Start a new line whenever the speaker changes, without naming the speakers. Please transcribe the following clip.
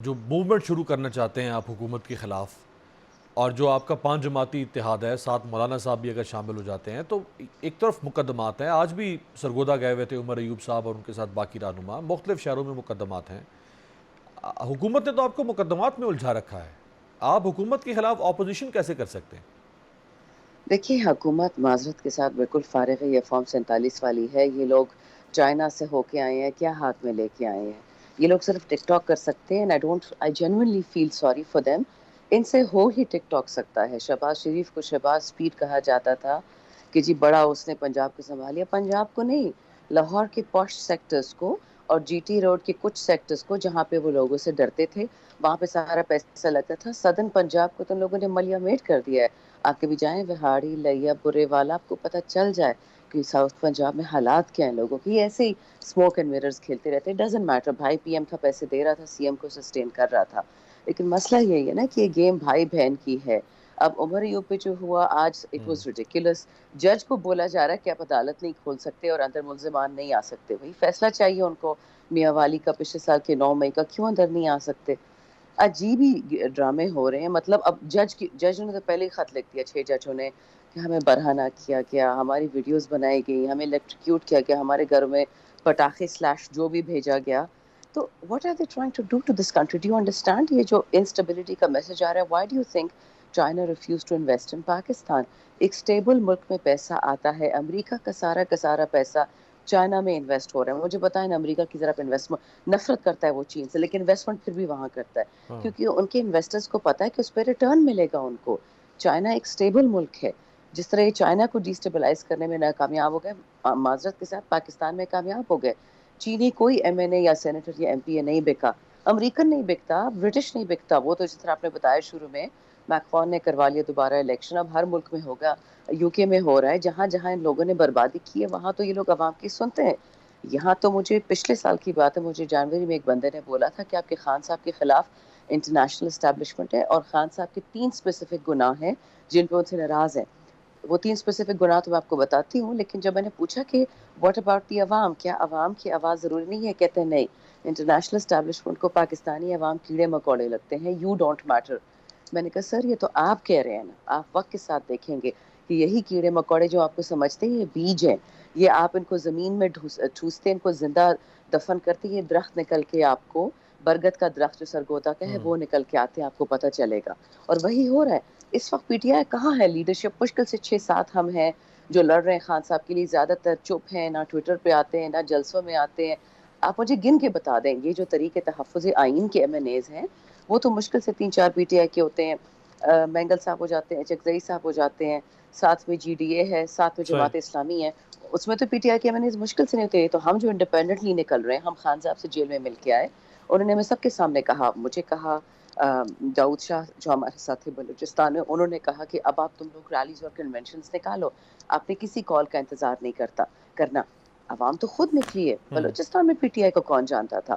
جو موومنٹ شروع کرنا چاہتے ہیں آپ حکومت کے خلاف، اور جو آپ کا 5 جماعتی اتحاد ہے، ساتھ مولانا صاحب بھی اگر شامل ہو جاتے ہیں، تو ایک طرف مقدمات ہیں، آج بھی سرگودا گئے ہوئے تھے عمر ایوب صاحب اور ان کے ساتھ باقی رہنما، مختلف شہروں میں مقدمات ہیں۔ حکومت نے تو آپ کو مقدمات میں الجھا رکھا ہے، آپ حکومت کے خلاف اپوزیشن کیسے کر سکتے ہیں؟
دیکھیے حکومت معذرت کے ساتھ بالکل فارغ ہے، یہ فارم 47 والی ہے، یہ لوگ چائنا سے ہو کے آئے ہیں، کیا ہاتھ میں لے کے آئے ہیں؟ یہ لوگ صرف ٹک ٹاک کر سکتے ہیں and I genuinely feel sorry for them۔ ان سے ہو ہی ٹک ٹاک سکتا ہے۔ شہباز شریف کو شہباز سپیڈ کہا جاتا تھا کہ جی بڑا اس نے پنجاب کو سنبھالیا، پنجاب کو نہیں، لاہور کے پوش سیکٹرز کو اور جی ٹی روڈ کے کچھ سیکٹرز کو جہاں پہ وہ لوگوں سے ڈرتے تھے، وہاں پہ سارا پیسہ لگتا تھا۔ سدن پنجاب کو تو لوگوں نے ملیا میٹ کر دیا ہے۔ آپ کبھی جائیں وہاڑی، لیا، برے والا، آپ کو پتہ چل جائے کہ ساؤتھ پنجاب میں حالات کیا ہیں لوگوں کی۔ ایسے ہی اسموک اینڈ میررز کھیلتے رہتے، ڈزنٹ میٹر، بھائی پی ایم تھا، پیسے دے رہا تھا، سی ایم کو سسٹین کر رہا تھا۔ لیکن مسئلہ یہی ہے نا کہ یہ گیم بھائی بہن کی ہے۔ اب عمر ایوب پہ جو ہوا آج، اٹ واز ریڈیکولس۔ جج کو بولا جا رہا ہے کہ آپ عدالت نہیں کھول سکتے اور اندر ملزمان نہیں آ سکتے، وہی فیصلہ چاہیے ان کو میاں والی کا پچھلے سال کے 9 مئی کا، کیوں اندر نہیں آ سکتے؟ عجیب ہی ڈرامے ہو رہے ہیں۔ مطلب اب جج نے تو پہلے ہی خط لکھ دیا، 6 ججوں نے، کہ ہمیں برہنہ کیا گیا، ہماری ویڈیوز بنائی گئی، ہمیں الیکٹریکیوٹ کیا گیا، ہمارے گھروں میں پٹاخے سلیش جو بھی بھیجا گیا۔ تو what are they trying to do to this country? Do you understand یہ جو انسٹیبلٹی کا میسج آ رہا ہے؟ Why do you think China refused to invest in Pakistan؟ ایک سٹیبل ملک میں پیسہ آتا ہے، امریکہ کا سارا پیسہ چائنا میں انویسٹ ہو رہا ہے۔ مجھے بتائیں امریکہ کی طرف انویسٹمنٹ، نفرت کرتا ہے وہ چین سے، لیکن انویسٹمنٹ پھر بھی وہاں کرتا ہے
ہاں،
کیونکہ ان کے انویسٹرز کو پتا ہے کہ اس پہ ریٹرن ملے گا ان کو۔ چائنا ایک سٹیبل ملک ہے۔ جس طرح یہ چائنا کو ڈیسٹیبلائز کرنے میں ناکامیاب ہو گئے، معذرت کے ساتھ پاکستان میں کامیاب ہو گئے۔ چینی کوئی ایم این اے یا سینیٹر یا ایم پی اے نہیں بکا، امریکن نہیں بکتا، برٹش نہیں بکتا۔ وہ تو جس طرح آپ نے بتایا شروع میں، میکرون نے کروا لیا دوبارہ الیکشن، اب ہر ملک میں ہوگا، یو کے میں ہو رہا ہے، جہاں جہاں ان لوگوں نے بربادی کی ہے وہاں تو یہ لوگ عوام کی سنتے ہیں۔ یہاں تو مجھے پچھلے سال کی بات ہے، مجھے جنوری میں ایک بندے نے بولا تھا کہ آپ کے خان صاحب کے خلاف انٹرنیشنل اسٹیبلشمنٹ ہے اور خان صاحب کے 3 اسپیسیفک گناہ ہیں جن پہ ان سے ناراض ہیں۔ وہ 3 اسپیسیفک گناہ تو میں آپ کو بتاتی ہوں، لیکن جب میں نے پوچھا کہ واٹ اباؤٹ دی عوام، کیا عوام کی آواز ضروری نہیں ہے؟ کہتے ہیں نہیں، انٹرنیشنل اسٹیبلشمنٹ کو پاکستانی عوام کیڑے مکوڑے لگتے ہیں، یو ڈونٹ میٹر۔ میں نے کہا سر یہ تو آپ کہہ رہے ہیں نا، آپ وقت کے ساتھ دیکھیں گے کہ یہی کیڑے مکوڑے جو آپ کو سمجھتے ہیں یہ بیج ہیں، یہ آپ ان کو زمین میں ٹھوستے، ان کو زندہ دفن کرتے، یہ درخت نکل کے آپ کو، برگد کا درخت جو سرگودا کا ہے وہ نکل کے آتے، آپ کو پتہ چلے گا۔ اور وہی ہو رہا ہے اس وقت۔ پی ٹی آئی کہاں ہے لیڈرشپ؟ مشکل سے 6-7 ہم ہیں جو لڑ رہے ہیں خان صاحب کے لیے، زیادہ تر چپ ہیں، نہ ٹویٹر پہ آتے ہیں نہ جلسوں میں آتے ہیں۔ آپ مجھے گن کے بتا دیں یہ جو طریقے تحفظ آئین کے ایم این ایز ہیں، وہ تو مشکل سے 3-4 پی ٹی آئی کے ہوتے ہیں۔ مینگل صاحب ہو جاتے ہیں، چکزئی صاحب ہو جاتے ہیں، ساتھ میں جی ڈی اے ہے، ساتھ میں
صحیح۔
جماعت اسلامی ہے، اس میں تو پی ٹی آئی کے ایم این ایز مشکل سے نہیں ہوتے۔ تو ہم جو انڈیپینڈنٹلی نکل رہے ہیں، ہم خان صاحب سے جیل میں مل کے آئے، انہوں نے ہمیں سب کے سامنے کہا، مجھے کہا، داؤد شاہ جو ہمارے ساتھ تھے بلوچستان میں، انہوں نے کہا کہ اب آپ تم لوگ ریلیز اور کنونشنز نکالو، آپ نے کسی کال کا انتظار نہیں کرنا۔ عوام تو خود نکلی ہے، بلوچستان میں پی ٹی آئی کو کون جانتا تھا؟